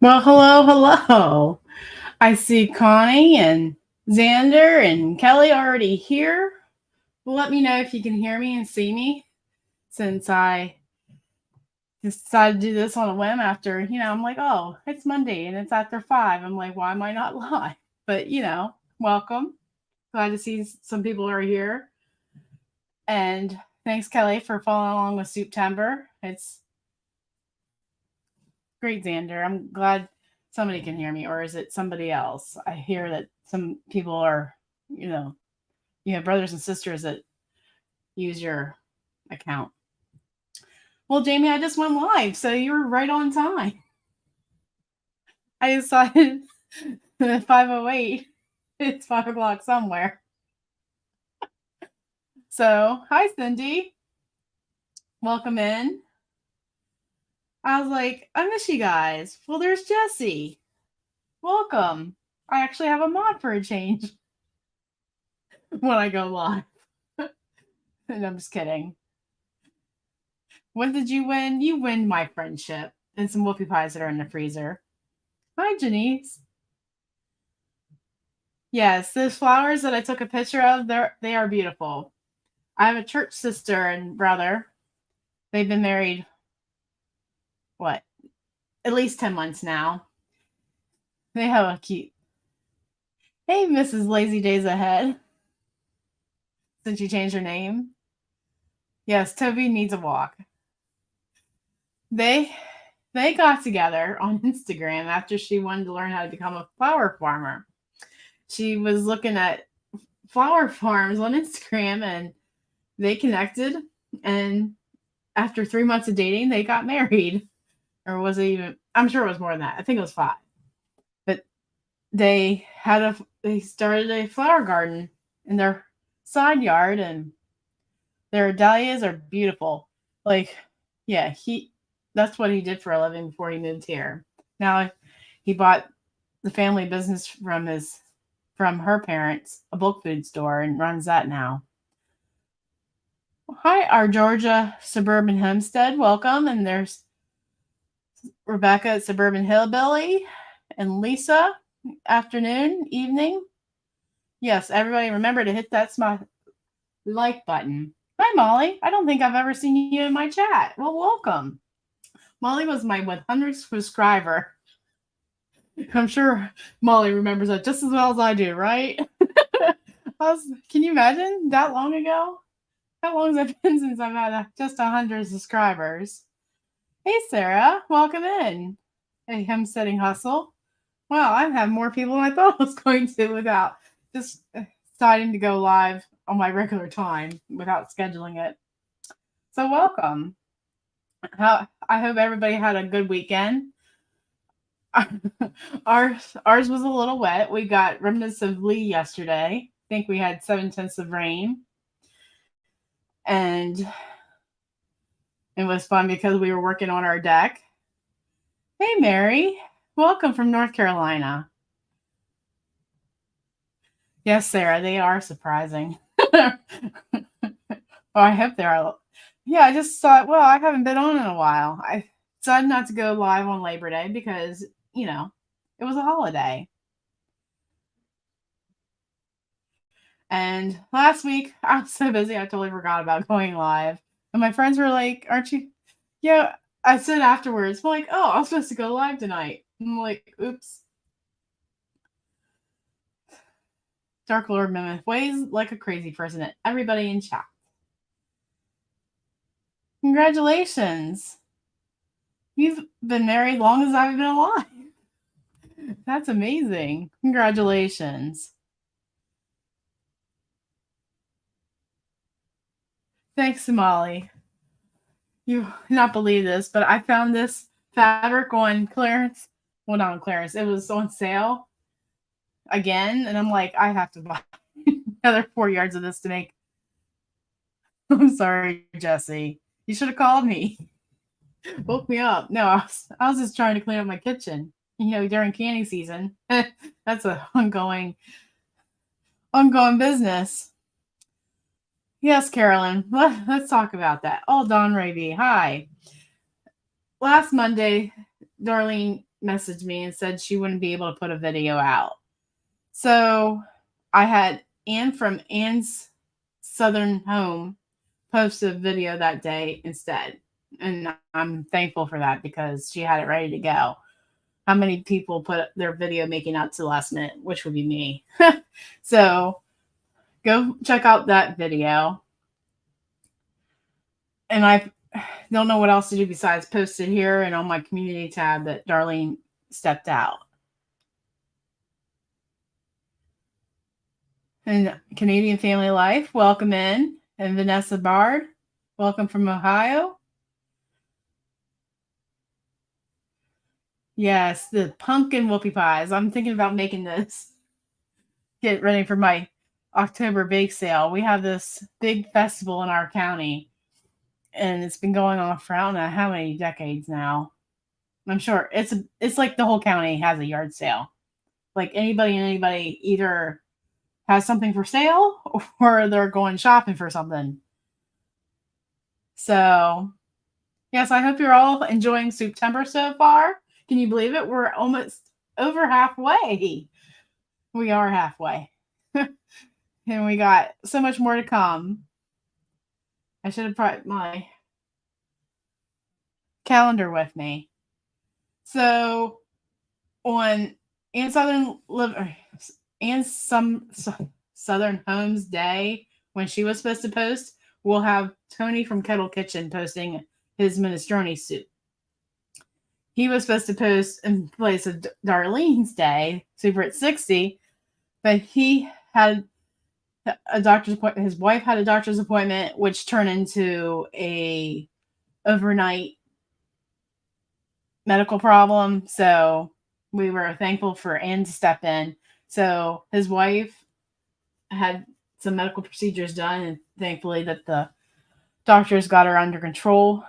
Well, hello, hello. I see Connie and Xander and Kelly already here. Well, let me know if you can hear me and see me since I decided to do this on a whim after, I'm like, oh, it's Monday and it's after 5. I'm like, why am I not live? But, welcome. Glad to see some people are here. And thanks, Kelly, for following along with September. It's great, Xander. I'm glad somebody can hear me, or is it somebody else? I hear that some people are, you know, you have brothers and sisters that use your account. Well, Jamie, I just went live, so you were right on time. I decided at 5:08, it's 5 o'clock somewhere. So, hi, Cindy. Welcome in. I was like, I miss you guys. Well, there's Jesse. Welcome. I actually have a mod for a change when I go live. And I'm just kidding. What did you win? You win my friendship and some whoopie pies that are in the freezer. Hi, Janice. Yes, those flowers that I took a picture of, they are beautiful. I have a church sister and brother. They've been married, what, at least 10 months now. They have a cute. Hey, Mrs. Lazy Days Ahead, since you changed her name. Yes, Toby needs a walk. They they got together on Instagram after she wanted to learn how to become a flower farmer. She was looking at flower farms on Instagram and they connected, and after 3 months of dating, they got married. Or was it even, I'm sure it was more than that. I think it was 5. But they started a flower garden in their side yard, and their dahlias are beautiful. Like, yeah, that's what he did for a living before he moved here. Now he bought the family business from her parents, a bulk food store, and runs that now. Hi, our Georgia Suburban Homestead. Welcome. And there's Rebecca at Suburban Hillbilly and Lisa. Afternoon, evening. Yes, everybody remember to hit that like button. Hi, Molly. I don't think I've ever seen you in my chat. Well, welcome. Molly was my 100th subscriber. I'm sure Molly remembers that just as well as I do, right? Can you imagine that long ago? How long has it been since I've had just 100 subscribers? Hey, Sarah, welcome in. Hey, Homesteading Hustle. Wow, I've had more people than I thought I was going to without just deciding to go live on my regular time without scheduling it. So, welcome. I hope everybody had a good weekend. ours was a little wet. We got remnants of Lee yesterday. I think we had 7 tenths of rain, and it was fun because we were working on our deck. Hey, Mary, welcome from North Carolina. Yes, Sarah, they are surprising. Oh, I hope they are. Yeah, I just thought, well, I haven't been on in a while. I decided not to go live on Labor Day because, it was a holiday. And last week, I was so busy, I totally forgot about going live. And my friends were like, aren't you? Yeah, I said afterwards, I'm like, oh, I was supposed to go live tonight. I'm like, oops. Dark Lord Mammoth weighs like a crazy person at everybody in chat. Congratulations. You've been married long as I've been alive. That's amazing. Congratulations. Thanks, Molly. You not believe this, but I found this fabric on clearance. Well, not on clearance. It was on sale again, and I'm like, I have to buy another 4 yards of this to make. I'm sorry, Jesse. You should have called me. Woke me up. No, I was just trying to clean up my kitchen. During canning season. That's an ongoing business. Yes, Carolyn. Let's talk about that. Oh, Don Raby. Hi. Last Monday, Darlene messaged me and said she wouldn't be able to put a video out. So I had Anne from Anne's Southern Home post a video that day instead. And I'm thankful for that because she had it ready to go. How many people put their video making out to the last minute, which would be me. So go check out that video. And I don't know what else to do besides post it here and on my community tab that Darlene stepped out. And Canadian Family Life, welcome in. And Vanessa Bard, welcome from Ohio. Yes, the pumpkin whoopie pies. I'm thinking about making this. Get ready for my October bake sale. We have this big festival in our county, and it's been going on for I don't know how many decades now. I'm sure it's like the whole county has a yard sale. Like anybody and anybody either has something for sale or they're going shopping for something. So, yes, I hope you're all enjoying September so far. Can you believe it? We're almost over halfway. We are halfway. And we got so much more to come. I should have brought my calendar with me. So, on Ann Southern Homes Day, when she was supposed to post, we'll have Tony from Kettle Kitchen posting his minestrone soup. He was supposed to post in place of Darlene's Day, Super at 60, but he had a doctor's appointment. His wife had a doctor's appointment, which turned into a overnight medical problem. So we were thankful for Anne to step in. So his wife had some medical procedures done, and thankfully that the doctors got her under control,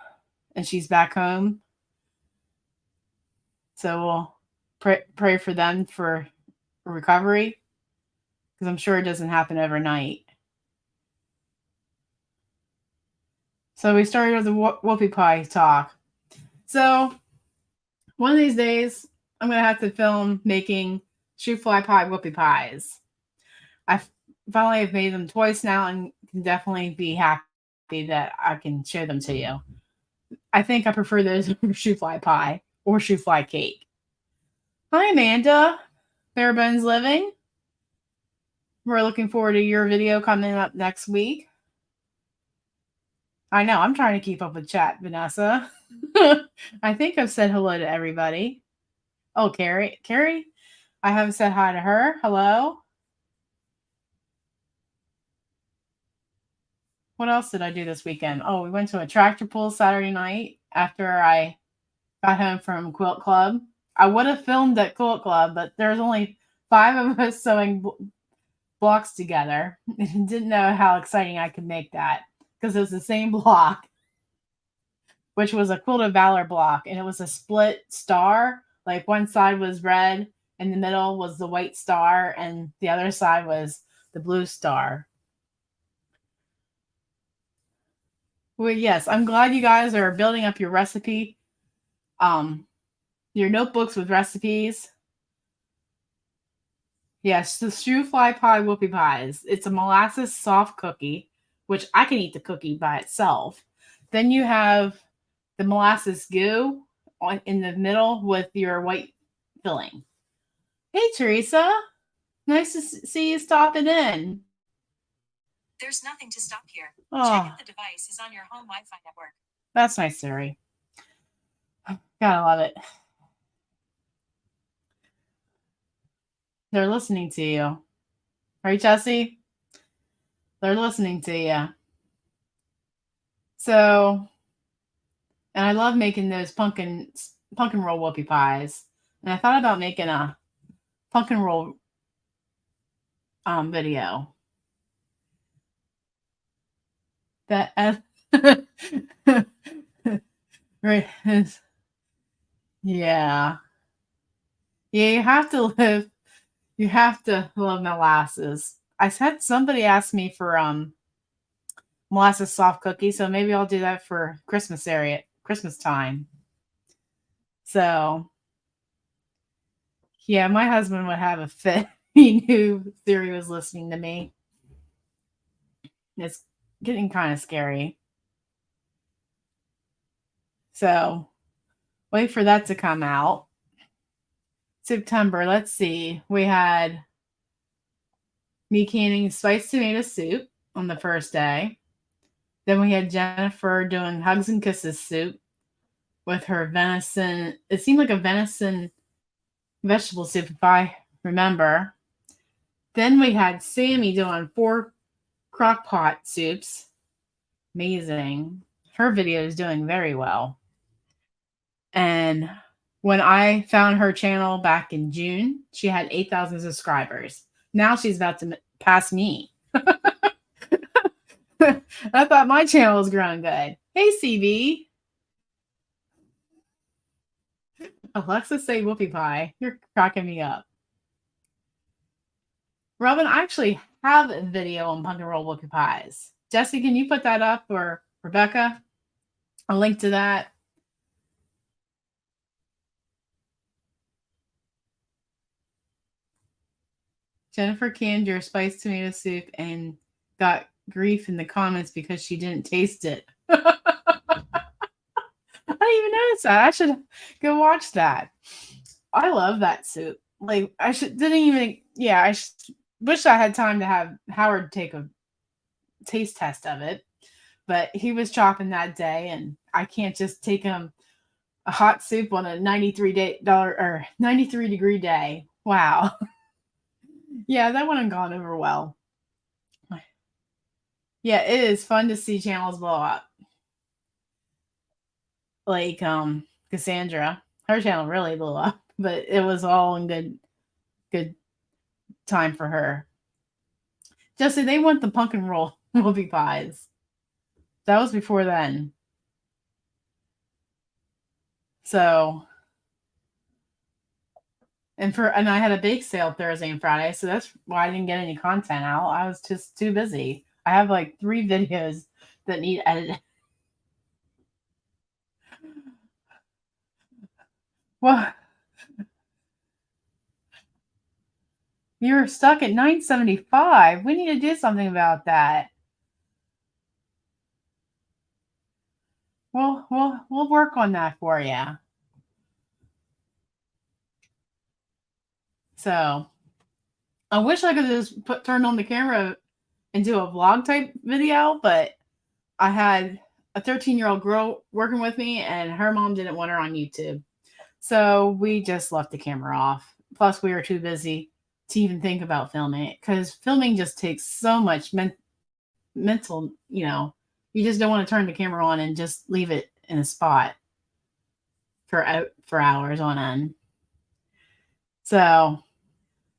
and she's back home. So we'll pray for them for recovery, because I'm sure it doesn't happen overnight. So we started with the whoopie pie talk. So one of these days, I'm going to have to film making shoe fly pie whoopie pies. I finally have made them twice now and can definitely be happy that I can show them to you. I think I prefer those over shoe fly pie or shoe fly cake. Hi, Amanda. Bare Bones Living. We're looking forward to your video coming up next week. I know, I'm trying to keep up with chat, Vanessa. I think I've said hello to everybody. Oh, Carrie, I haven't said hi to her. Hello. What else did I do this weekend? Oh, we went to a tractor pull Saturday night after I got home from Quilt Club. I would have filmed at Quilt Club, but there's only 5 of us sewing blocks together. And didn't know how exciting I could make that because it was the same block, which was a Quilt of Valor block, and it was a split star. Like one side was red, in the middle was the white star, and the other side was the blue star. Well, yes, I'm glad you guys are building up your recipe, your notebooks with recipes. Yes, the shoe fly pie whoopie pies. It's a molasses soft cookie, which I can eat the cookie by itself. Then you have the molasses goo in the middle with your white filling. Hey, Teresa. Nice to see you stopping in. There's nothing to stop here. Oh, check if the device is on your home Wi-Fi network. That's nice, Siri. Gotta love it. They're listening to you. Right, Jesse? They're listening to you. So, and I love making those pumpkin roll whoopie pies. And I thought about making a pumpkin roll video. That right. Yeah. Yeah, you have to love molasses. I had somebody ask me for molasses soft cookie, so maybe I'll do that for Christmas time. So Yeah, my husband would have a fit. He knew Siri was listening to me. It's getting kind of scary. So wait for that to come out. September, let's see. We had me canning spiced tomato soup on the first day. Then we had Jennifer doing hugs and kisses soup with her venison. It seemed like a venison vegetable soup, if I remember. Then we had Sammy doing 4 crock pot soups. Amazing. Her video is doing very well. And when I found her channel back in June, she had 8,000 subscribers. Now she's about to pass me. I thought my channel was growing good. Hey, CB. Alexa, say whoopie pie. You're cracking me up. Robin, I actually have a video on pumpkin roll whoopie pies. Jesse, can you put that up, or Rebecca? A link to that. Jennifer canned your spiced tomato soup and got grief in the comments because she didn't taste it. I didn't even notice that. I should go watch that. I love that soup. Like I didn't even. Yeah, I wish I had time to have Howard take a taste test of it, but he was chopping that day, and I can't just take him a hot soup on a 93 degree day. Wow. Yeah, that wouldn't have gone over well. Yeah, it is fun to see channels blow up. Like Cassandra, her channel really blew up, but it was all in good time for her. Jesse, they want the pumpkin roll whoopie pies. That was before then. So and I had a bake sale Thursday and Friday, so that's why I didn't get any content out. I was just too busy. I have like 3 videos that need edited. Well, you're stuck at 975. We need to do something about that. We'll work on that for you. So I wish I could just turn on the camera and do a vlog type video, but I had a 13-year-old girl working with me, and her mom didn't want her on YouTube. So we just left the camera off. Plus, we were too busy to even think about filming it, because filming just takes so much mental, you just don't want to turn the camera on and just leave it in a spot for hours on end. So,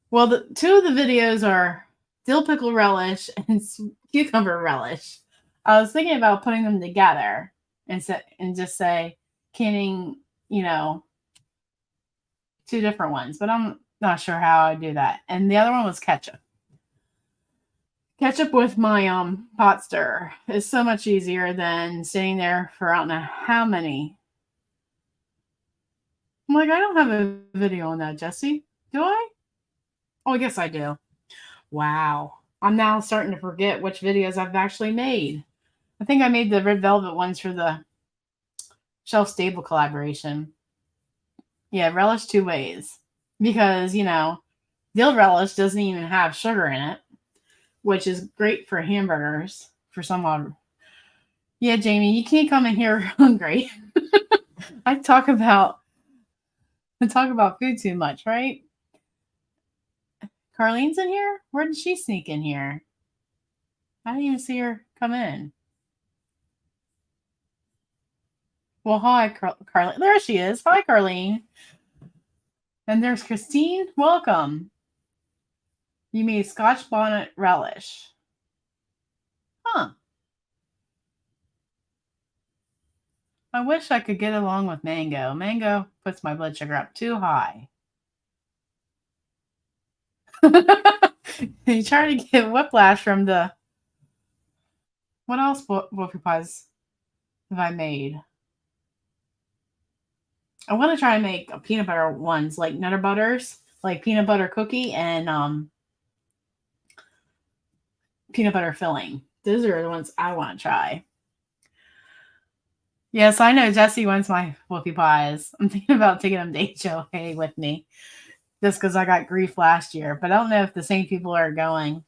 well, the 2 of the videos are dill pickle relish and cucumber relish. I was thinking about putting them together and just say canning, 2 different ones, but I'm not sure how I do that. And the other one was ketchup. Ketchup with my pot stirrer is so much easier than sitting there for I don't know how many. I'm like, I don't have a video on that, Jesse. Do I? Oh, I guess I do. Wow. I'm now starting to forget which videos I've actually made. I think I made the Red Velvet ones for the Shelf Stable collaboration. Yeah, relish 2 ways. Because, dill relish doesn't even have sugar in it, which is great for hamburgers for some odd. Yeah, Jamie, you can't come in here hungry. I talk about food too much, right? Carlene's in here? Where did she sneak in here? I didn't even see her come in. Well, hi, Carlene. There she is. Hi, Carlene. And there's Christine. Welcome. You made Scotch bonnet relish. Huh. I wish I could get along with mango. Mango puts my blood sugar up too high. You try to get whiplash from the. What else whoopie pies have I made? I want to try to make peanut butter ones like Nutter Butters. like peanut butter cookie and peanut butter filling. Those are the ones I want to try. Yes, I know Jesse wants my whoopie pies. I'm thinking about taking them to HOA with me just because I got grief last year. But I don't know if the same people are going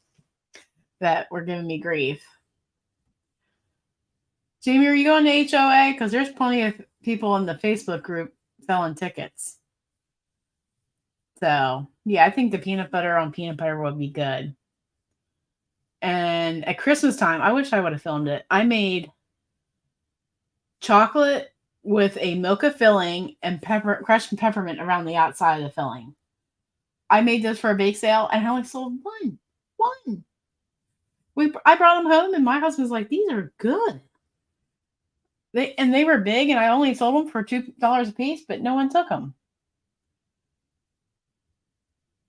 that were giving me grief. Jamie, are you going to HOA? Because there's plenty of people in the Facebook group selling tickets. So, yeah, I think the peanut butter on peanut butter would be good. And at Christmas time, I wish I would have filmed it. I made chocolate with a mocha filling and crushed peppermint around the outside of the filling. I made this for a bake sale and I only sold one. One. I brought them home and my husband's like, these are good. They were big and I only sold them for $2 a piece, but no one took them.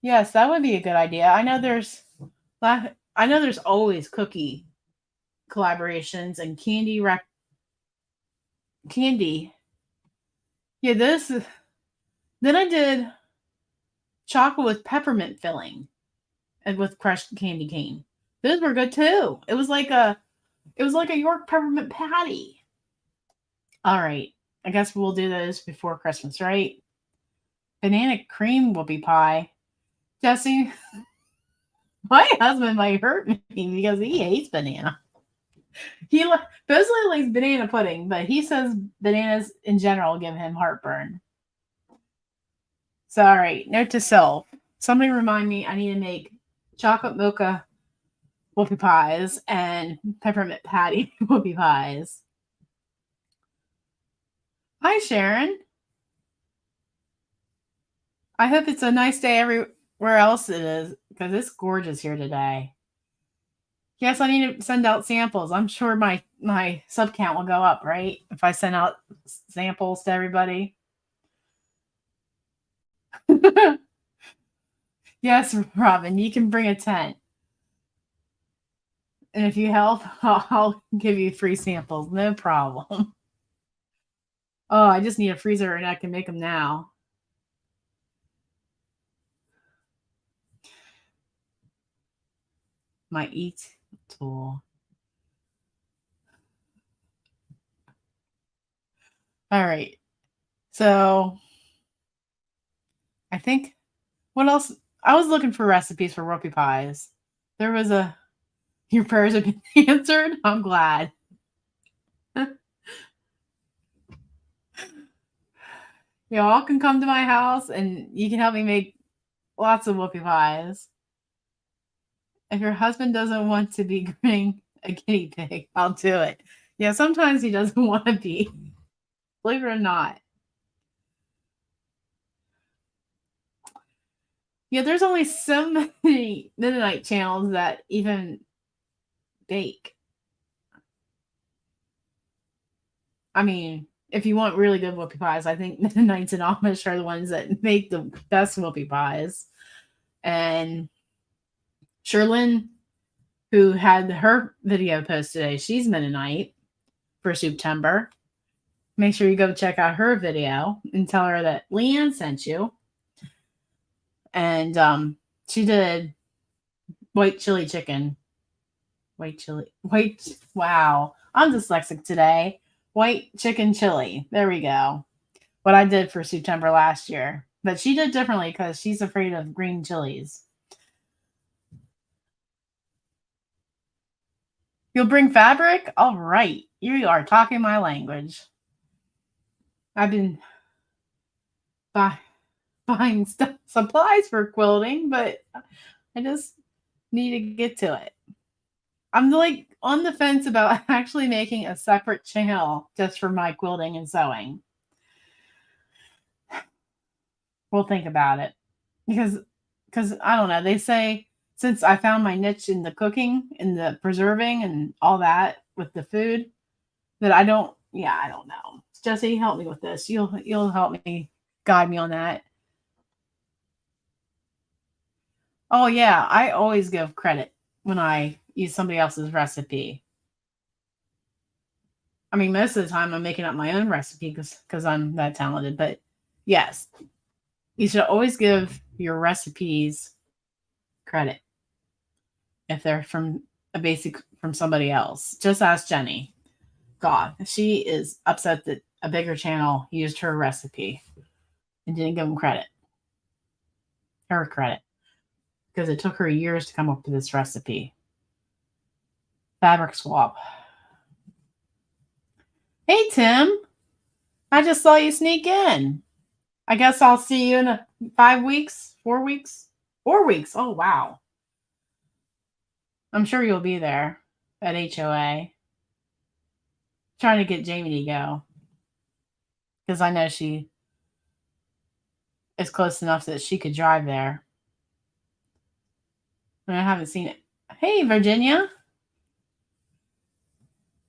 Yes, that would be a good idea. I know there's always cookie collaborations and candy. Yeah, then I did chocolate with peppermint filling and with crushed candy cane. Those were good too. It was like a York peppermint patty. All right. I guess we'll do those before Christmas, right? Banana cream whoopie pie. Jesse, my husband might hurt me because he hates banana. He Bosley likes banana pudding, but he says bananas in general give him heartburn. So, all right, note to self. Somebody remind me I need to make chocolate mocha whoopie pies and peppermint patty whoopie pies. Hi, Sharon. I hope it's a nice day everywhere else it is because it's gorgeous here today. Yes, I need to send out samples. I'm sure my sub count will go up, right? If I send out samples to everybody. Yes, Robin, you can bring a tent. And if you help, I'll give you free samples. No problem. Oh, I just need a freezer and I can make them now. My eat tool. All right. So I think what else? I was looking for recipes for whoopie pies. There was your prayers have been answered. I'm glad. Y'all can come to my house and you can help me make lots of whoopie pies. If your husband doesn't want to be grinning a guinea pig, I'll do it. Yeah, sometimes he doesn't want to be. Believe it or not. Yeah, there's only so many Mennonite channels that even bake. I mean, if you want really good whoopie pies, I think Mennonites and Amish are the ones that make the best whoopie pies. And Sherlyn, who had her video post today, she's Mennonite for September. Make sure you go check out her video and tell her that Leanne sent you. And she did white chili chicken. Wow. I'm dyslexic today. White chicken chili. There we go. What I did for September last year. But she did differently because she's afraid of green chilies. You'll bring fabric? All right. You are talking my language. I've been buying supplies for quilting, but I just need to get to it. I'm like on the fence about actually making a separate channel just for my quilting and sewing. We'll think about it because I don't know. They say since I found my niche in the cooking and the preserving and all that with the food that I don't. Yeah, I don't know. Jesse, help me with this. You'll help me guide me on that. Oh yeah, I always give credit when I use somebody else's recipe. I mean, most of the time I'm making up my own recipe because I'm that talented. But yes, you should always give your recipes credit if they're from from somebody else. Just ask Jenny. God, she is upset that a bigger channel used her recipe and didn't give them credit. Her credit. Because it took her years to come up with this recipe. Fabric swap. Hey, Tim. I just saw you sneak in. I guess I'll see you in 5 weeks, 4 weeks, 4 weeks. Oh, wow. I'm sure you'll be there at HOA. Trying to get Jamie to go. Because I know she is close enough that she could drive there. And I haven't seen it. Hey, Virginia.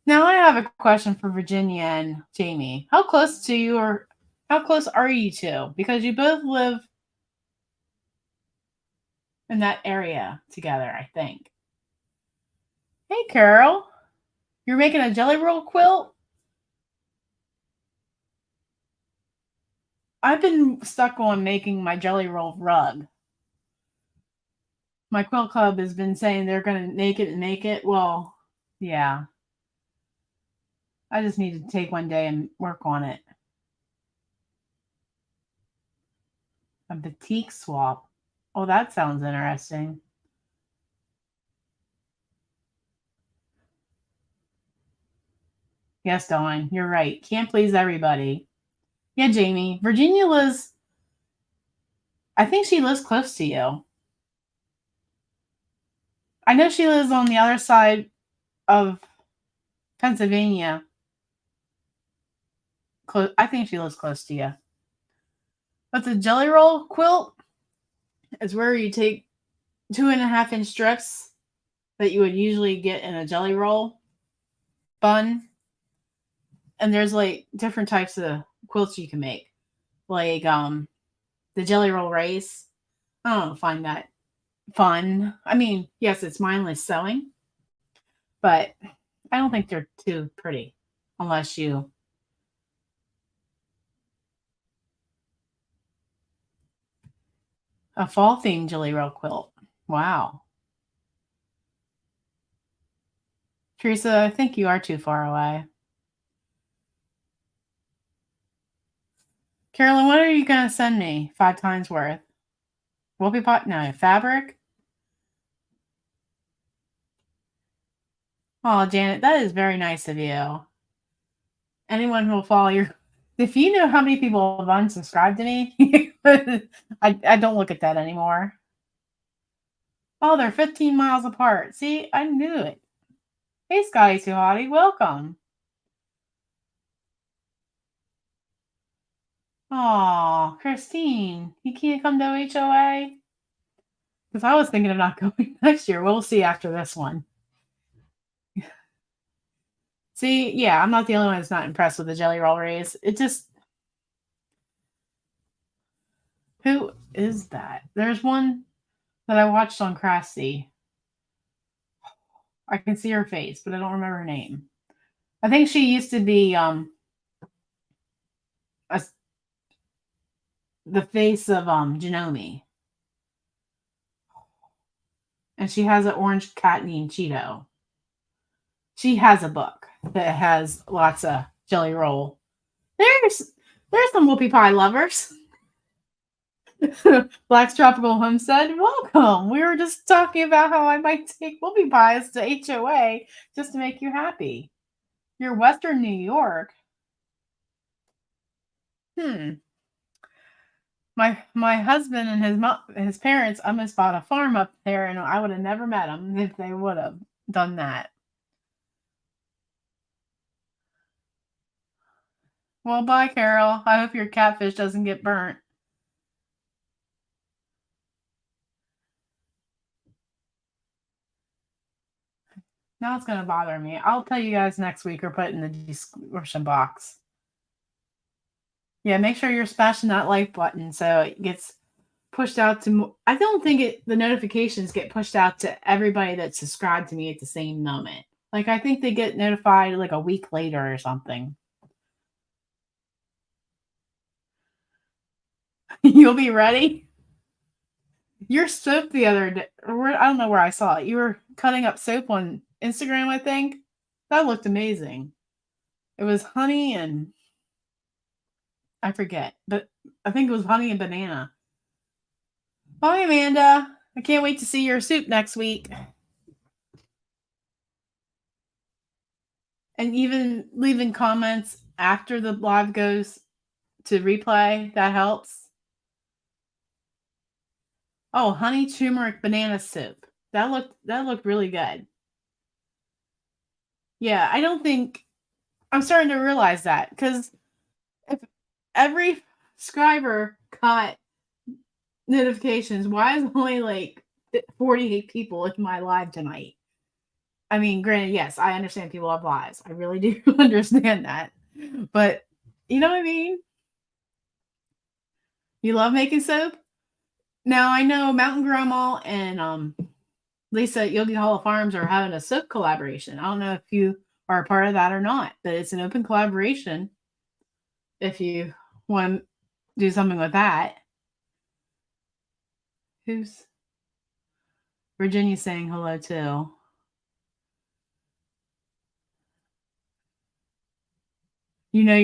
Now I have a question for Virginia and Jamie. How close are you two? Because you both live in that area together, I think. Hey, Carol. You're making a jelly roll quilt? I've been stuck on making my jelly roll rug. My quilt club has been saying they're going to make it. Well, yeah. I just need to take one day and work on it. A batik swap. Oh, that sounds interesting. Yes, Dawn, you're right. Can't please everybody. Yeah, Jamie. Virginia lives, I think she lives close to you. I know she lives on the other side of Pennsylvania. I think she lives close to you. But the jelly roll quilt is where you take 2.5-inch strips that you would usually get in a jelly roll bun. And there's like different types of quilts you can make. Like the jelly roll race. I don't find that fun. I mean, yes, it's mindless sewing, but I don't think they're too pretty unless you a fall themed jelly roll quilt. Wow. Teresa, I think you are too far away. Carolyn, what are you going to send me? 5 times worth. Whoopie pot? No, fabric? Oh, Janet, that is very nice of you. Anyone who will follow your. If you know how many people have unsubscribed to me, I don't look at that anymore. Oh, they're 15 miles apart. See, I knew it. Hey, Scotty Suhadi, welcome. Oh, Christine, you can't come to HOA? Because I was thinking of not going next year. We'll see after this one. See, yeah, I'm not the only one that's not impressed with the jelly roll race. It just. Who is that? There's one that I watched on Craftsy. I can see her face, but I don't remember her name. I think she used to be the face of Janome. And she has an orange cat named Cheeto. She has a book that has lots of jelly roll. There's some whoopie pie lovers. Black's Tropical Homestead, welcome. We were just talking about how I might take whoopie pies to HOA just to make you happy. You're Western New York. My husband and his parents almost bought a farm up there, and I would have never met them if they would have done that. Well, bye, Carol. I hope your catfish doesn't get burnt. Now it's going to bother me. I'll tell you guys next week or put it in the description box. Yeah, make sure you're smashing that like button so it gets pushed out to. I don't think the notifications get pushed out to everybody that's subscribed to me at the same moment. Like, I think they get notified like a week later or something. You'll be ready? Your soap the other day, I don't know where I saw it. You were cutting up soap on Instagram, I think. That looked amazing. It was honey and I forget, but I think it was honey and banana. Bye, Amanda. I can't wait to see your soup next week. And even leaving comments after the live goes to replay, that helps. Oh, honey turmeric banana soup. That looked really good. Yeah, I don't think I'm starting to realize that because if every subscriber got notifications, why is only like 48 people in my live tonight? I mean, granted, yes, I understand people have lives. I really do understand that. But you know what I mean? You love making soap? Now I know Mountain Grandma and Lisa at Yogi Hollow Farms are having a soap collaboration. I don't know if you are a part of that or not, but it's an open collaboration if you want to do something with that. Who's Virginia saying hello too? You know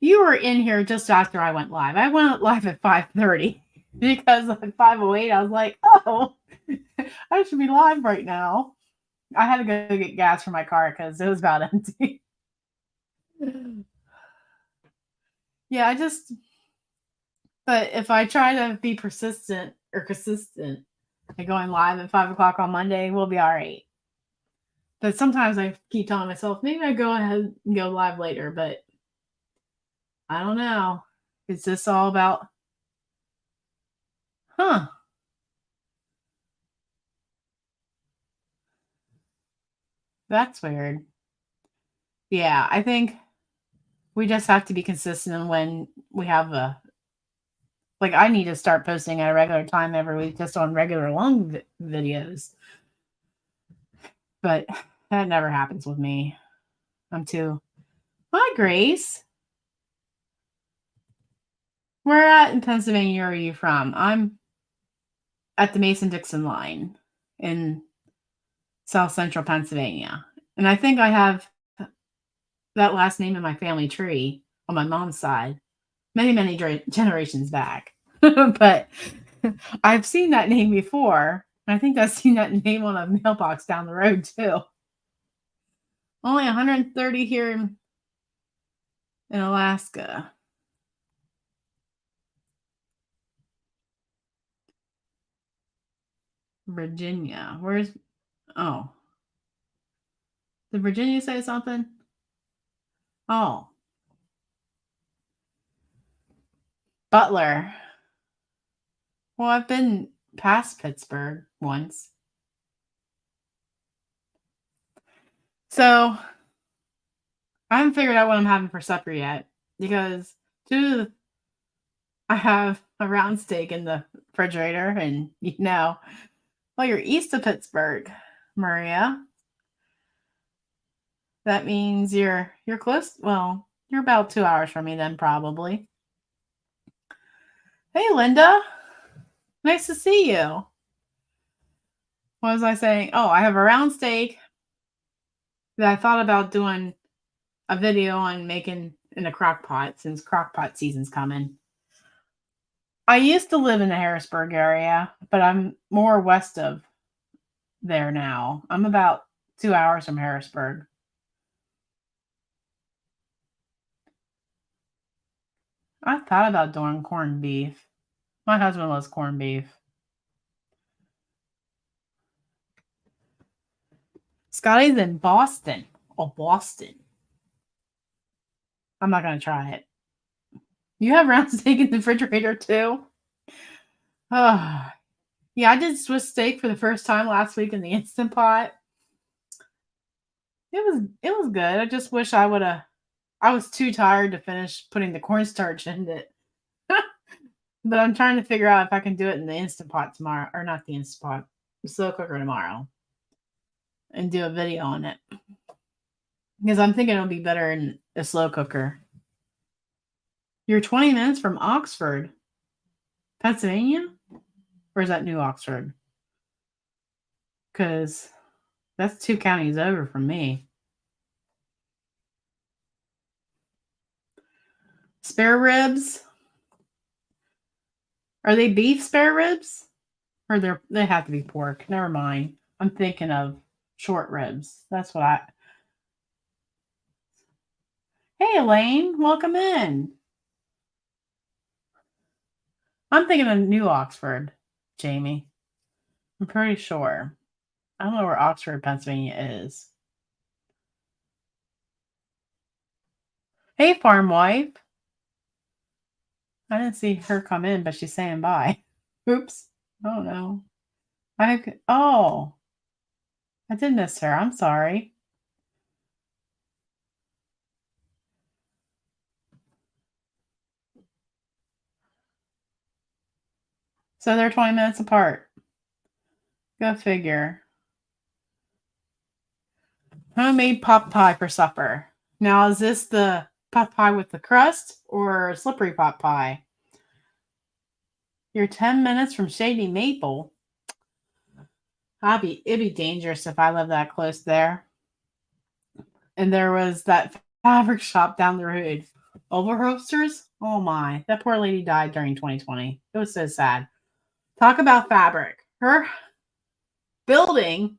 you were in here just after I went live. I went live at 5:30 because at 5:08 I was like, "Oh, I should be live right now." I had to go get gas for my car because it was about empty. Yeah, but if I try to be persistent or consistent and going live at 5 o'clock on Monday, we'll be all right. But sometimes I keep telling myself maybe I go ahead and go live later, but I don't know. Is this all about? Huh? That's weird. Yeah, I think we just have to be consistent when we have a like. I need to start posting at a regular time every week, just on regular long videos. But that never happens with me. I'm too. Hi, Grace. Where at in Pennsylvania are you from? I'm at the Mason-Dixon line in South Central Pennsylvania. And I think I have that last name in my family tree on my mom's side, many, many generations back. But I've seen that name before. I think I've seen that name on a mailbox down the road too. Only 130 here in Alaska. Virginia. Where's oh. Did Virginia say something? Oh. Butler. Well, I've been past Pittsburgh once. So I haven't figured out what I'm having for supper yet because I have a round steak in the refrigerator, and well, you're east of Pittsburgh, Maria. That means you're close. Well, you're about 2 hours from me then, probably. Hey, Linda, nice to see you. What was I saying? Oh, I have a round steak that I thought about doing a video on making in a crock pot since crock pot season's coming. I used to live in the Harrisburg area, but I'm more west of there now. I'm about 2 hours from Harrisburg. I thought about doing corned beef. My husband loves corned beef. Scotty's in Boston. Oh, Boston. I'm not going to try it. You have round steak in the refrigerator too? Oh, yeah, I did Swiss steak for the first time last week in the Instant Pot. It was good. I just wish I would have. I was too tired to finish putting the cornstarch in it. But I'm trying to figure out if I can do it in the Instant Pot tomorrow, or not the Instant Pot, the slow cooker tomorrow, and do a video on it. Because I'm thinking it'll be better in a slow cooker. You're 20 minutes from Oxford, Pennsylvania? Or is that New Oxford? Because that's 2 counties over from me. Spare ribs. Are they beef spare ribs? Or they have to be pork. Never mind. I'm thinking of short ribs. That's what I. Hey, Elaine, welcome in. I'm thinking of New Oxford, Jamie. I'm pretty sure. I don't know where Oxford, Pennsylvania is. Hey, farm wife. I didn't see her come in, but she's saying bye. Oops. Oh no. Oh, I did miss her. I'm sorry. So they're 20 minutes apart. Go figure. Homemade pot pie for supper. Now, is this the pot pie with the crust or slippery pot pie? You're 10 minutes from Shady Maple. It'd be dangerous if I lived that close there. And there was that fabric shop down the road. Overholsters? Oh my, that poor lady died during 2020. It was so sad. Talk about fabric. Her building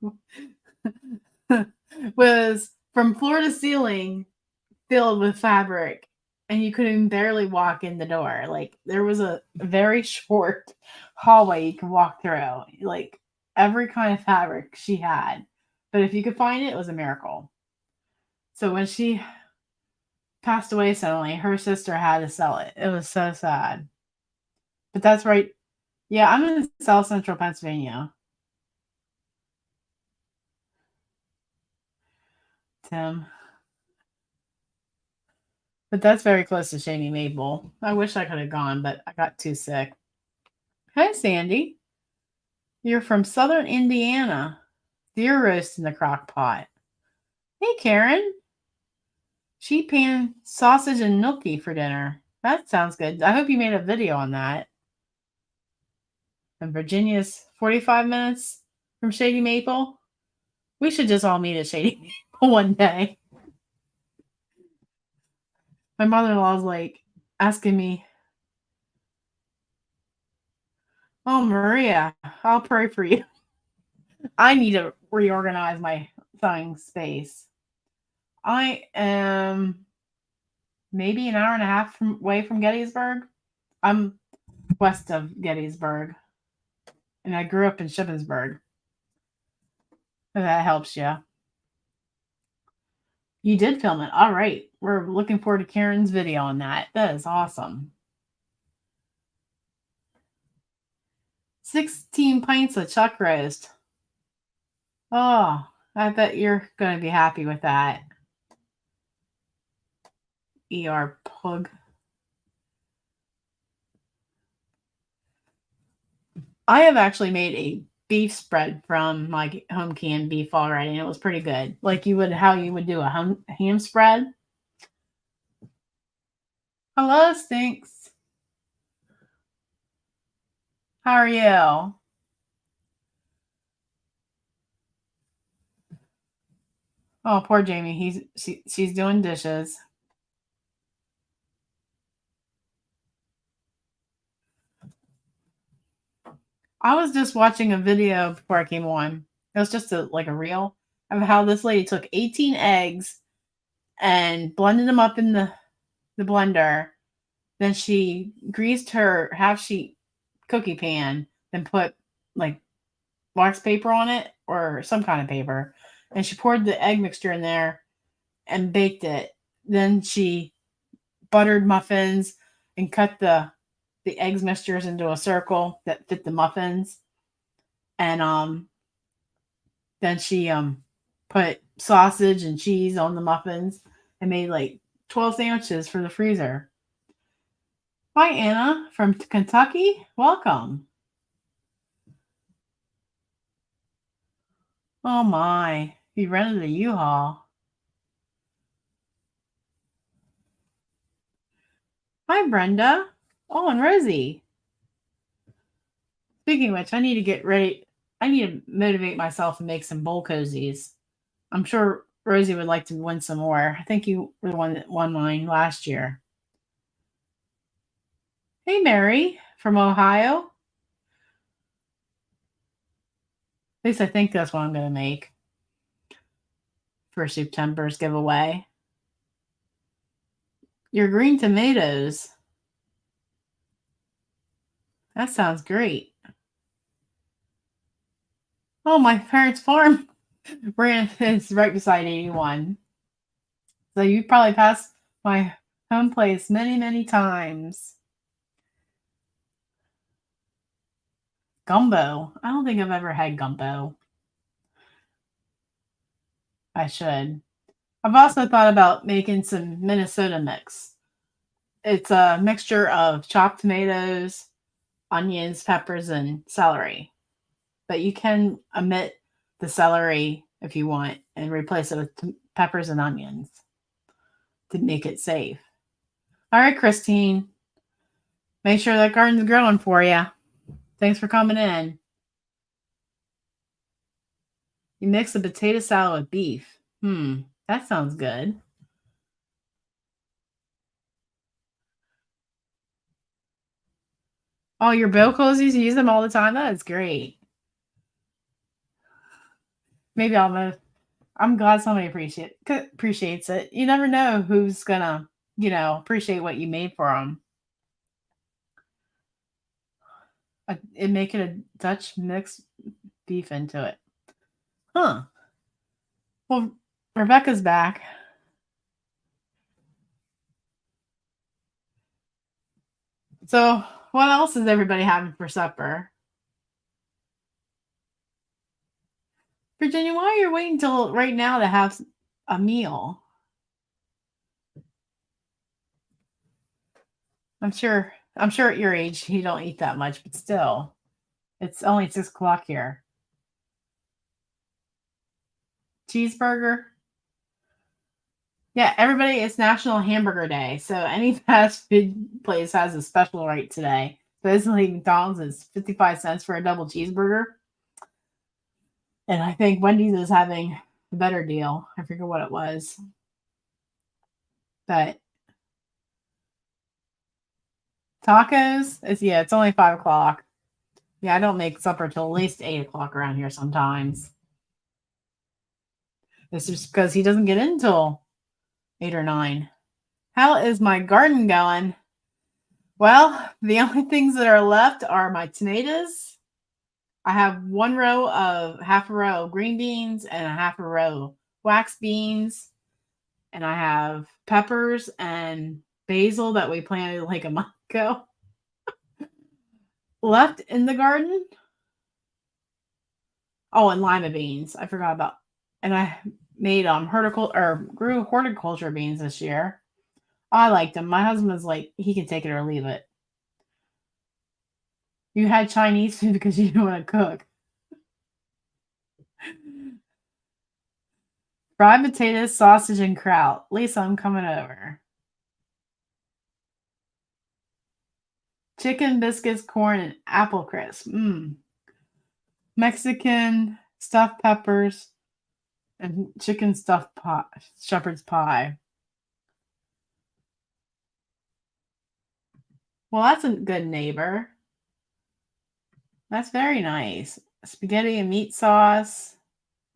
was from floor to ceiling filled with fabric, and you couldn't barely walk in the door. Like, there was a very short hallway you could walk through. Like, every kind of fabric she had. But if you could find it, it was a miracle. So when she passed away suddenly, her sister had to sell it. It was so sad. But that's right. Yeah, I'm in South Central Pennsylvania, Tim. But that's very close to Shady Maple. I wish I could have gone, but I got too sick. Hi, Sandy. You're from southern Indiana. Deer roast in the crock pot. Hey, Karen. Sheep pan, sausage, and gnocchi for dinner. That sounds good. I hope you made a video on that. And Virginia's 45 minutes from Shady Maple. We should just all meet at Shady Maple one day. My mother-in-law's like asking me, "Oh, Maria, I'll pray for you. I need to reorganize my sewing space. I am maybe an hour and a half away from Gettysburg. I'm west of Gettysburg, and I grew up in Shippensburg. If that helps you. You did film it. All right. We're looking forward to Karen's video on that. That is awesome. 16 pints of chuck roast. Oh, I bet you're going to be happy with that. ER plug. I have actually made a beef spread from my home canned beef already, and it was pretty good. Like how you would do a ham spread. Hello, Stinks. How are you? Oh, poor Jamie. She's doing dishes. I was just watching a video before I came on. It was just a reel of how this lady took 18 eggs and blended them up in the blender. Then she greased her half sheet cookie pan, then put like wax paper on it or some kind of paper. And she poured the egg mixture in there and baked it. Then she buttered muffins and cut the eggs mixtures into a circle that fit the muffins. And then she put sausage and cheese on the muffins and made like 12 sandwiches for the freezer. Hi, Anna from Kentucky. Welcome. Oh my, you rented a U-Haul. Hi, Brenda. Oh, and Rosie. Speaking of which, I need to get ready. I need to motivate myself and make some bowl cozies. I'm sure Rosie would like to win some more. I think you were the one that won mine last year. Hey, Mary from Ohio. At least I think that's what I'm going to make for September's giveaway. Your green tomatoes. That sounds great. Oh, my parents' farm is right beside 81. So you probably passed my home place many, many times. Gumbo. I don't think I've ever had gumbo. I should. I've also thought about making some Minnesota mix. It's a mixture of chopped tomatoes, onions, peppers, and celery. But you can omit the celery if you want and replace it with peppers and onions to make it safe. All right, Christine. Make sure that garden's growing for you. Thanks for coming in. You mix a potato salad with beef. That sounds good. Oh, your bill cozies, you use them all the time? That is great. Maybe I'll move. I'm glad somebody appreciates it. You never know who's gonna, appreciate what you made for them. And make it a Dutch mixed beef into it. Huh. Well, Rebecca's back. So, what else is everybody having for supper? Virginia, why are you waiting till right now to have a meal? I'm sure at your age you don't eat that much, but still. It's only 6 o'clock here. Cheeseburger? Yeah, everybody, it's National Hamburger Day. So any fast food place has a special right today. Basically, McDonald's is 55 cents for a double cheeseburger. And I think Wendy's is having a better deal. I forget what it was. But tacos it's only 5 o'clock. Yeah, I don't make supper till at least 8 o'clock around here sometimes. It's just because he doesn't get in until 8 or 9. How is my garden going? Well, the only things that are left are my tomatoes. I have half a row of green beans and a half a row of wax beans. And I have peppers and basil that we planted like a month ago left in the garden. Oh, and lima beans. I forgot about. And I made grew horticulture beans this year. I liked them. My husband was like, he can take it or leave it. You had Chinese food because you didn't want to cook. Fried potatoes, sausage, and kraut. Lisa, I'm coming over. Chicken, biscuits, corn, and apple crisp. Mexican stuffed peppers and chicken stuffed shepherd's pie. Well, that's a good neighbor. That's very nice. Spaghetti and meat sauce.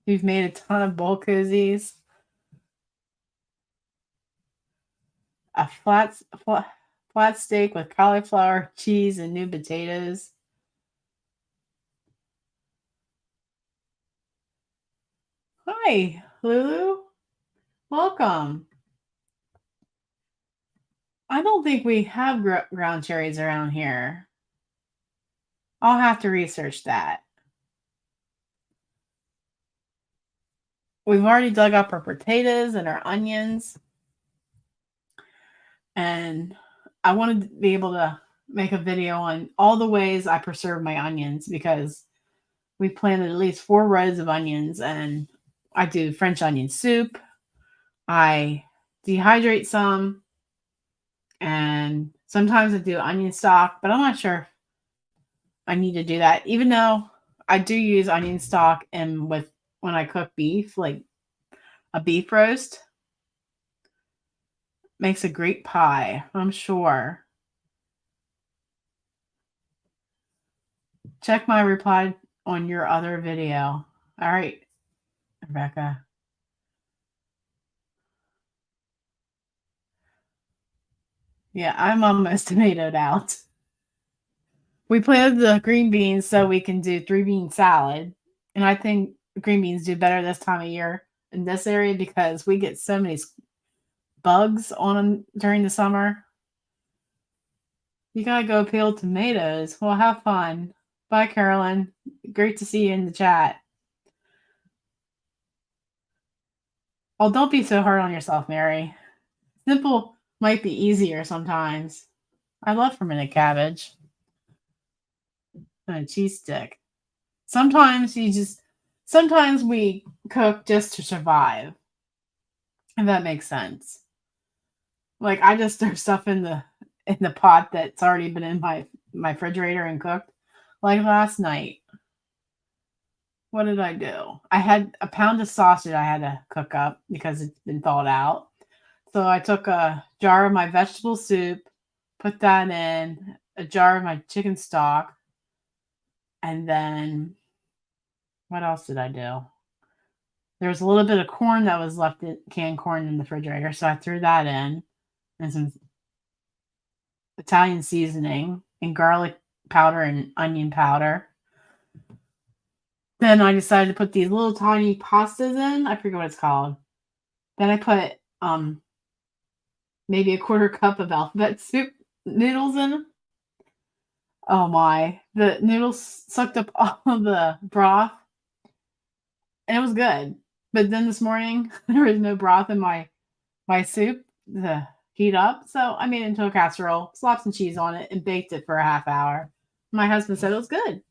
We've made a ton of bowl cozies. A flat steak with cauliflower, cheese, and new potatoes. Hi, Lulu. Welcome. I don't think we have ground cherries around here. I'll have to research that. We've already dug up our potatoes and our onions. And I wanted to be able to make a video on all the ways I preserve my onions because we planted at least 4 rows of onions and I do French onion soup. I dehydrate some and sometimes I do onion stock, but I'm not sure I need to do that. Even though I do use onion stock and with when I cook beef, like a beef roast makes a great pie, I'm sure. Check my reply on your other video. All right, Rebecca. Yeah, I'm almost tomatoed out. We planted the green beans so we can do three bean salad. And I think green beans do better this time of year in this area because we get so many bugs on them during the summer. You gotta go peel tomatoes. Well, have fun. Bye, Carolyn. Great to see you in the chat. Oh, don't be so hard on yourself, Mary. Simple might be easier sometimes. I love fermented cabbage and a cheese stick. Sometimes we cook just to survive. If that makes sense. Like I just throw stuff in the pot that's already been in my refrigerator and cooked. Like last night, what did I do? I had a pound of sausage I had to cook up because it's been thawed out. So I took a jar of my vegetable soup, put that in a jar of my chicken stock, and then what else did I do? There was a little bit of corn that was left in canned corn in the refrigerator, so I threw that in and some Italian seasoning and garlic powder and onion powder. Then I decided to put these little tiny pastas in. I forget what it's called. Then I put maybe a quarter cup of alphabet soup noodles in. Oh my. The noodles sucked up all of the broth and it was good. But then this morning there was no broth in my soup to heat up. So I made it into a casserole, slapped some cheese on it, and baked it for a half hour. My husband said it was good.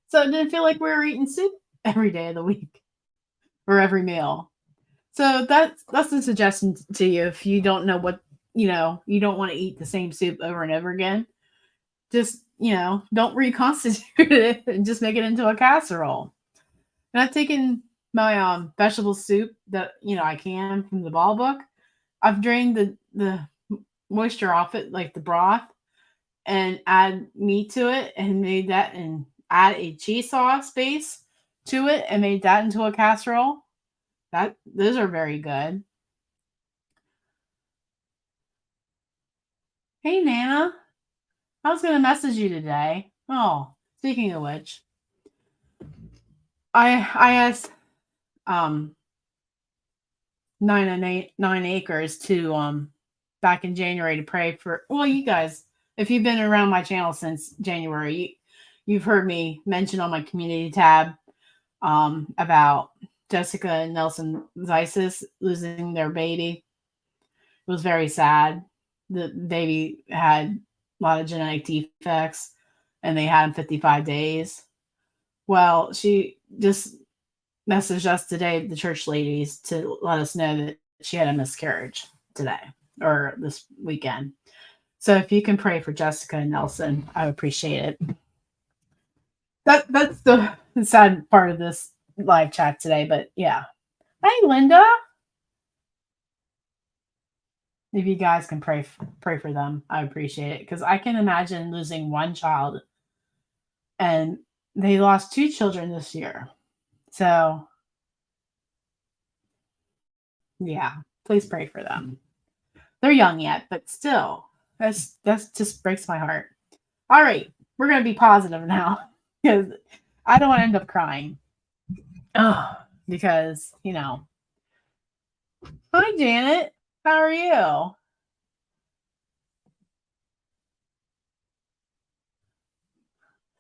So it didn't feel like we were eating soup every day of the week or every meal. So that's a suggestion to you if you don't know what you don't want to eat the same soup over and over again. Just don't reconstitute it and just make it into a casserole. And I've taken my vegetable soup that I can from the ball book. I've drained the moisture off it, like the broth, and add meat to it, and made that and add a cheese sauce base to it, and made that into a casserole. Those are very good. Hey Nana, I was gonna message you today. Oh, speaking of which, I asked um 9 acres to back in January to pray for. Well, you guys, if you've been around my channel since January, you've heard me mention on my community tab about Jessica and Nelson Zeiss losing their baby. It was very sad. The baby had a lot of genetic defects and they had him 55 days. Well, she just messaged us today, the church ladies, to let us know that she had a miscarriage today or this weekend. So if you can pray for Jessica and Nelson, I appreciate it. That's the sad part of this live chat today, but yeah. Hey Linda. If you guys can pray for them, I appreciate it because I can imagine losing one child, and they lost 2 children this year. So yeah, please pray for them. They're young yet, but still, that's just breaks my heart. All right, we're gonna be positive now because I don't want to end up crying. Oh, because Hi Janet, how are you?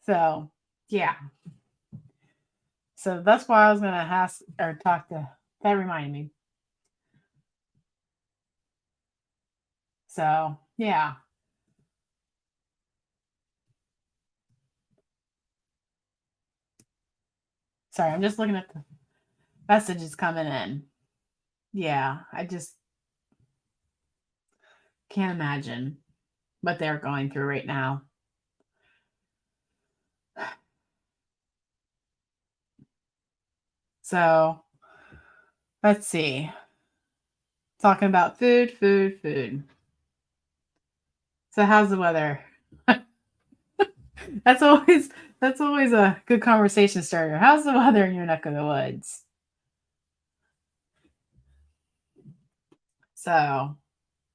So yeah, so that's why I was gonna ask or talk to. That reminded me. So yeah. Sorry, I'm just looking at the messages coming in. Yeah, I just can't imagine what they're going through right now. So let's see. Talking about food. So how's the weather? That's always a good conversation starter. How's the weather in your neck of the woods? So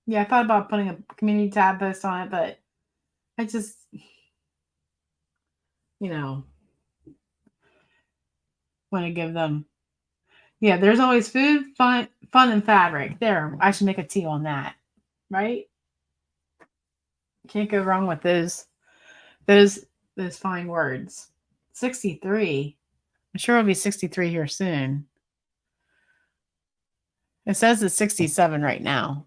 yeah, I thought about putting a community tab post on it, but I just, want to give them. Yeah, there's always food, fun, and fabric. There, I should make a T on that, right? Can't go wrong with those fine words. 63. I'm sure it'll be 63 here soon. It says it's 67 right now.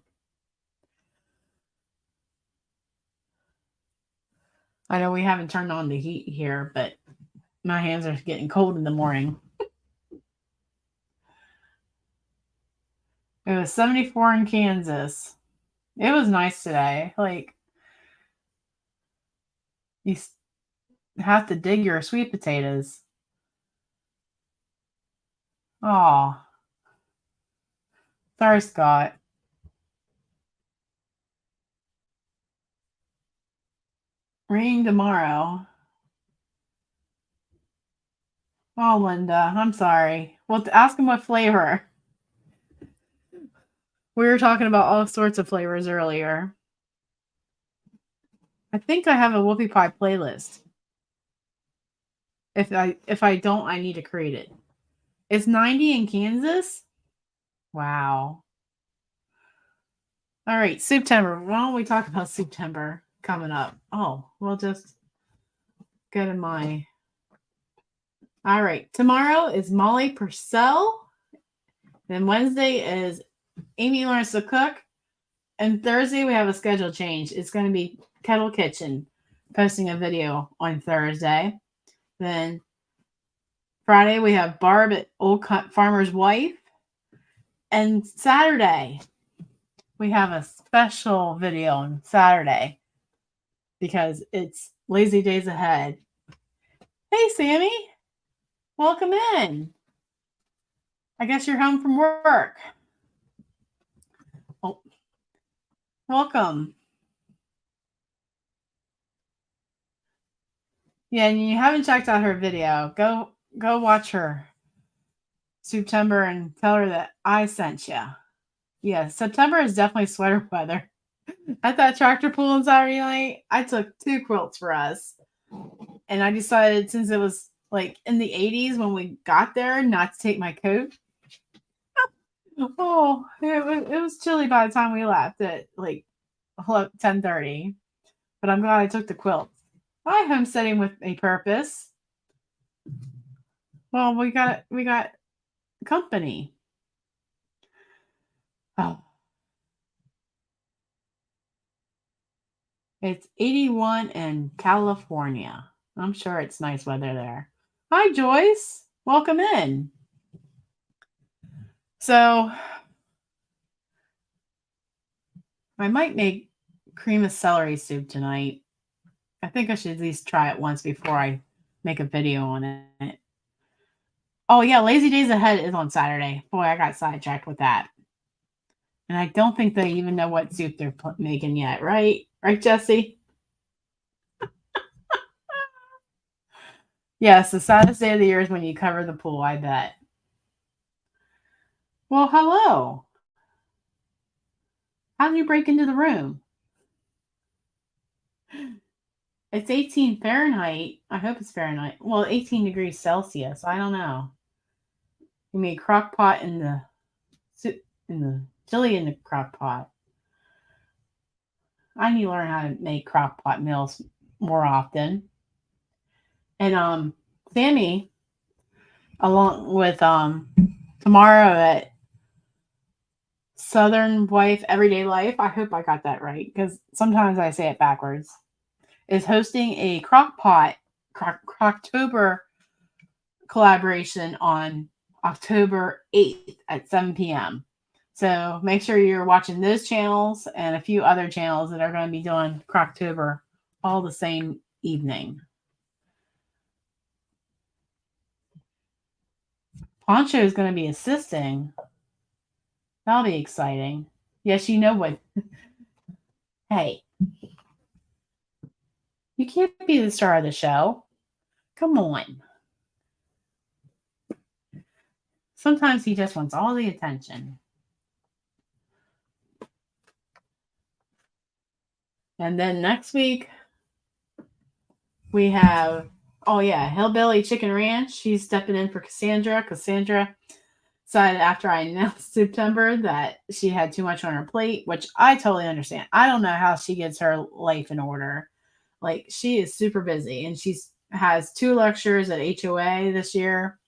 I know we haven't turned on the heat here, but my hands are getting cold in the morning. It was 74 in Kansas. It was nice today. Like, you have to dig your sweet potatoes. Oh, sorry, Scott. Rain tomorrow. Oh, Linda, I'm sorry. Well, ask him what flavor. We were talking about all sorts of flavors earlier. I think I have a whoopie pie playlist. If I don't, I need to create it. It's 90 in Kansas? Wow. All right, September. Why don't we talk about September coming up? Oh, we'll just go to my. All right, tomorrow is Molly Purcell. Then Wednesday is Amy learns to cook. And Thursday we have a schedule change. It's going to be Kettle Kitchen posting a video on Thursday. Then Friday we have Barb at Old Farmer's Wife. And Saturday we have a special video on Saturday because it's Lazy Days Ahead. Hey, Sammy. Welcome in. I guess you're home from work. Oh, welcome. Yeah, and you haven't checked out her video. Go watch her September and tell her that I sent you. Yeah, September is definitely sweater weather. At that tractor pull on Saturday night, I took 2 quilts for us. And I decided since it was like in the 80s when we got there not to take my coat. Oh, it was chilly by the time we left at like 10:30. But I'm glad I took the quilts. Hi, homesteading with a purpose. Well, we got company. Oh. It's 81 in California. I'm sure it's nice weather there. Hi, Joyce. Welcome in. So, I might make cream of celery soup tonight. I think I should at least try it once before I make a video on it. Oh, yeah, Lazy Days Ahead is on Saturday. Boy, I got sidetracked with that. And I don't think they even know what soup they're making yet, right? Right, Jesse? Yes, the saddest day of the year is when you cover the pool, I bet. Well, hello. How did you break into the room? It's 18 Fahrenheit. I hope it's Fahrenheit. Well, 18 degrees Celsius. I don't know. You made crock pot in the chili in the crock pot. I need to learn how to make crock pot meals more often. And Sammy, along with tomorrow at Southern Wife Everyday Life, I hope I got that right because sometimes I say it backwards, is hosting a Crocktober collaboration on October 8th at 7 p.m. So make sure you're watching those channels and a few other channels that are going to be doing Crocktober all the same evening. Poncho is going to be assisting. That'll be exciting. Yes, you know what? Hey, you can't be the star of the show. Come on. Sometimes he just wants all the attention. And then next week, we have, oh yeah, Hillbilly Chicken Ranch. She's stepping in for Cassandra. Cassandra decided after I announced September that she had too much on her plate, which I totally understand. I don't know how she gets her life in order. Like, she is super busy, and she's has 2 lectures at HOA this year.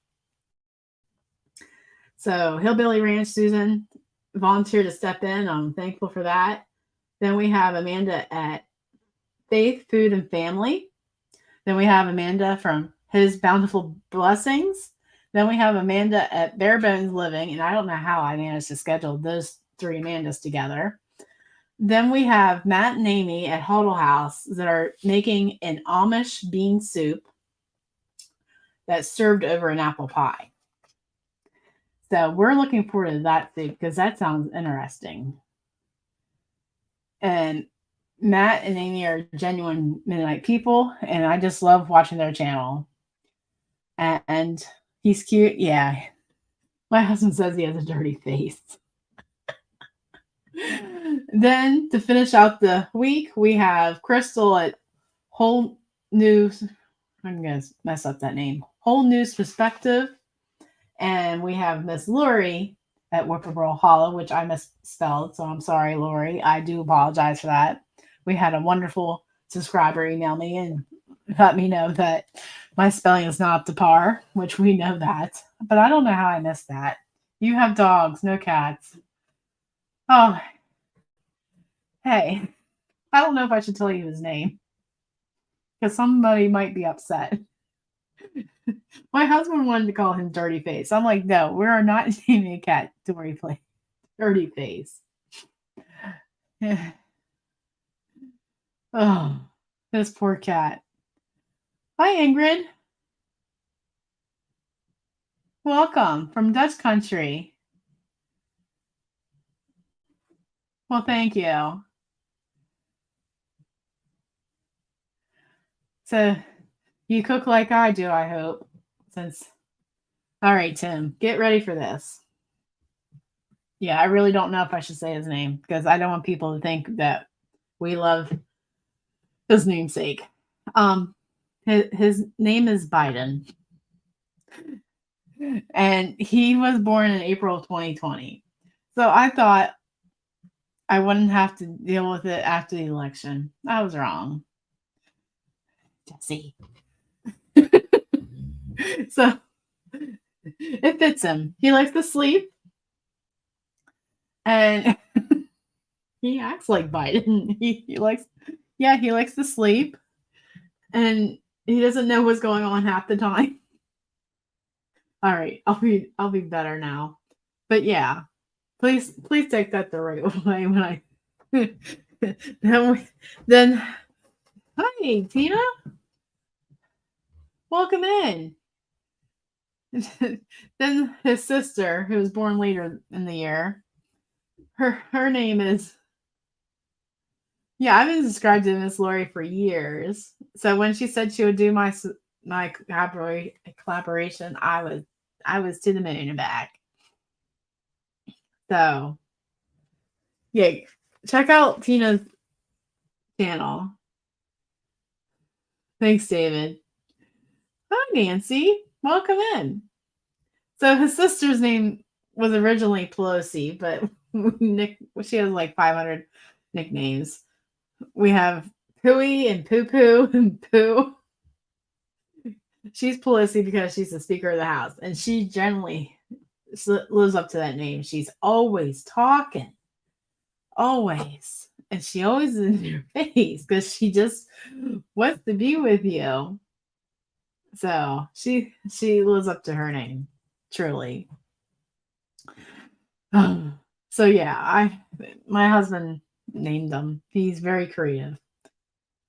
So Hillbilly Ranch, Susan volunteered to step in. I'm thankful for that. Then we have Amanda at Faith, Food, and Family. Then we have Amanda from His Bountiful Blessings. Then we have Amanda at Bare Bones Living, and I don't know how I managed to schedule those 3 Amandas together. Then we have Matt and Amy at Huddle House that are making an Amish bean soup that's served over an apple pie. So we're looking forward to that soup because that sounds interesting. And Matt and Amy are genuine Mennonite people, and I just love watching their channel. And he's cute. Yeah. My husband says he has a dirty face. Then to finish out the week, we have Crystal at Whole News. I'm going to mess up that name. Whole News Perspective. And we have Miss Lori at Whippoorwill Hollow, which I misspelled. So I'm sorry, Lori. I do apologize for that. We had a wonderful subscriber email me and let me know that my spelling is not up to par, which we know that. But I don't know how I missed that. You have dogs, no cats. Oh, hey, I don't know if I should tell you his name because somebody might be upset. My husband wanted to call him Dirty Face. I'm like, no, we are not naming a cat Dirty Face. Oh, this poor cat. Hi, Ingrid. Welcome from Dutch country. Well, thank you. So you cook like I do, I hope. All right, Tim, get ready for this. Yeah, I really don't know if I should say his name because I don't want people to think that we love his namesake. His name is Biden, and he was born in April of 2020. So I thought I wouldn't have to deal with it after the election. I was wrong. Jesse. So it fits him. He likes to sleep, and he acts like Biden. He likes to sleep, and he doesn't know what's going on half the time. All right, I'll be better now. But yeah, please take that the right way when I then hi Tina, welcome in. Then his sister, who was born later in the year, her name is, yeah, I've been subscribed to Miss Lori for years. So when she said she would do my collaboration, I was to the moon and back. So yeah, check out Tina's channel. Thanks, David. Hi, Nancy. Welcome in. So his sister's name was originally Pelosi, but she has like 500 nicknames. We have Pooey and Poo Poo and Poo. She's Pelosi because she's the Speaker of the House, and she generally lives up to that name. She's always talking, always, and she always is in your face because she just wants to be with you. So she lives up to her name, truly. So yeah, my husband named them. He's very creative.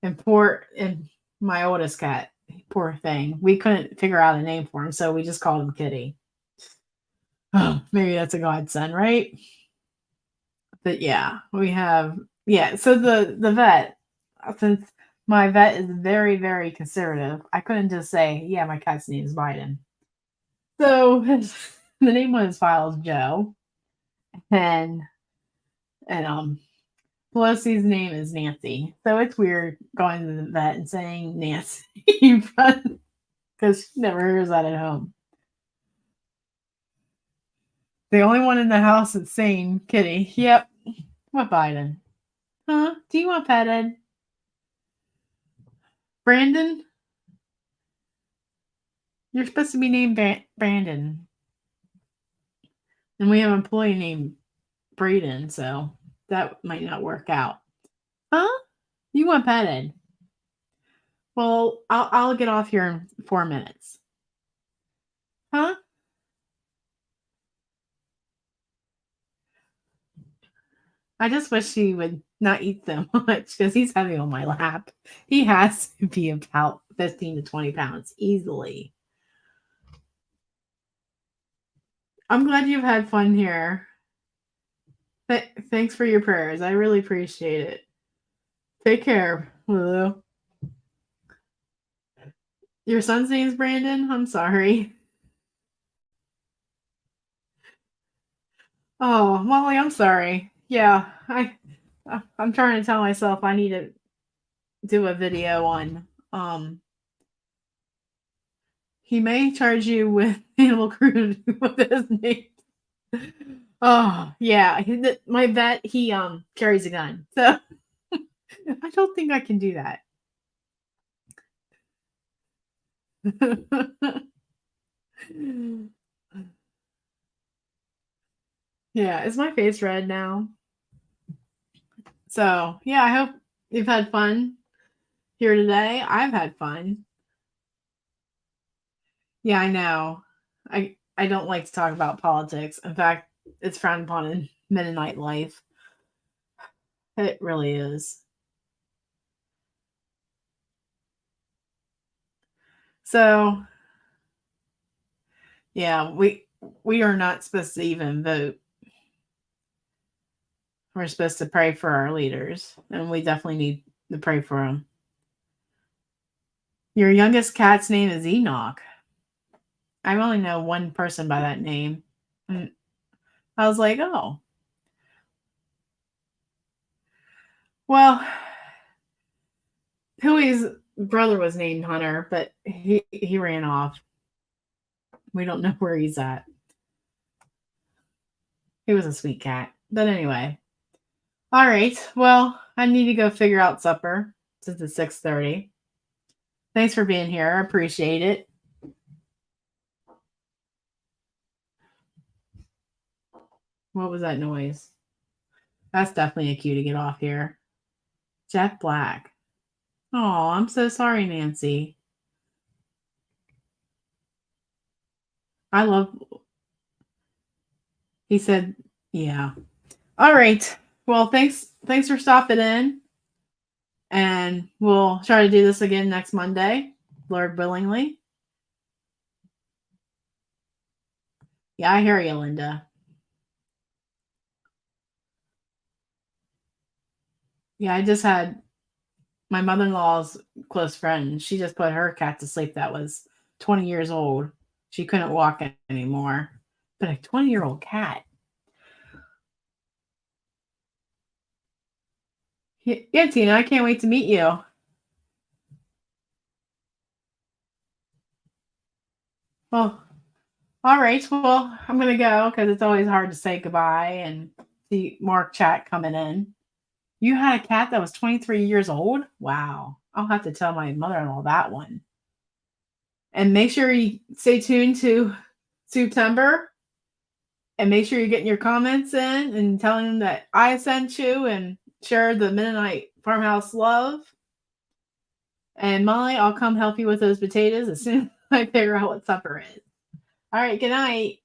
And my oldest cat, poor thing. We couldn't figure out a name for him, so we just called him Kitty. Oh, maybe that's a godsend, right? But yeah, we have so the vet, since my vet is very, very conservative, I couldn't just say, yeah, my cat's name is Biden. So the name on his file is Joe, and and Pelosi's name is Nancy. So it's weird going to the vet and saying Nancy because she never hears that at home. The only one in the house that's sane, Kitty. Yep. What Biden? Huh? Do you want petted? Brandon? You're supposed to be named Brandon. And we have an employee named Braden, so that might not work out. Huh? You want petted? Well, I'll get off here in 4 minutes. Huh? I just wish he would not eat so much because he's heavy on my lap. He has to be about 15 to 20 pounds easily. I'm glad you've had fun here. Thanks for your prayers. I really appreciate it. Take care, Lulu. Your son's name's Brandon? I'm sorry. Oh, Molly, I'm sorry. Yeah, I'm trying to tell myself I need to do a video on he may charge you with animal cruelty with his name. Oh, yeah. My vet, he carries a gun. So I don't think I can do that. Yeah, is my face red now? So, yeah, I hope you've had fun here today. I've had fun. Yeah, I know. I don't like to talk about politics. In fact, it's frowned upon in Mennonite life. It really is. So, yeah, we are not supposed to even vote. We're supposed to pray for our leaders, and we definitely need to pray for them. Your youngest cat's name is Enoch. I only know one person by that name. And I was like, oh. Well, Huey's brother was named Hunter, but he ran off. We don't know where he's at. He was a sweet cat. But anyway. All right. Well, I need to go figure out supper since it's 6:30. Thanks for being here. I appreciate it. What was that noise? That's definitely a cue to get off here. Jeff Black. Oh, I'm so sorry, Nancy. I love. He said, yeah. All right. Well, thanks for stopping in. And we'll try to do this again next Monday, Lord willingly. Yeah, I hear you, Linda. Yeah, I just had my mother-in-law's close friend. She just put her cat to sleep that was 20 years old. She couldn't walk anymore. But a 20-year-old cat. Yeah, Tina, I can't wait to meet you. Well, all right. Well, I'm going to go because it's always hard to say goodbye and see more chat coming in. You had a cat that was 23 years old? Wow. I'll have to tell my mother-in-law that one. And make sure you stay tuned to September and make sure you're getting your comments in and telling them that I sent you and share the Mennonite Farmhouse love. And Molly, I'll come help you with those potatoes as soon as I figure out what supper is. All right, good night.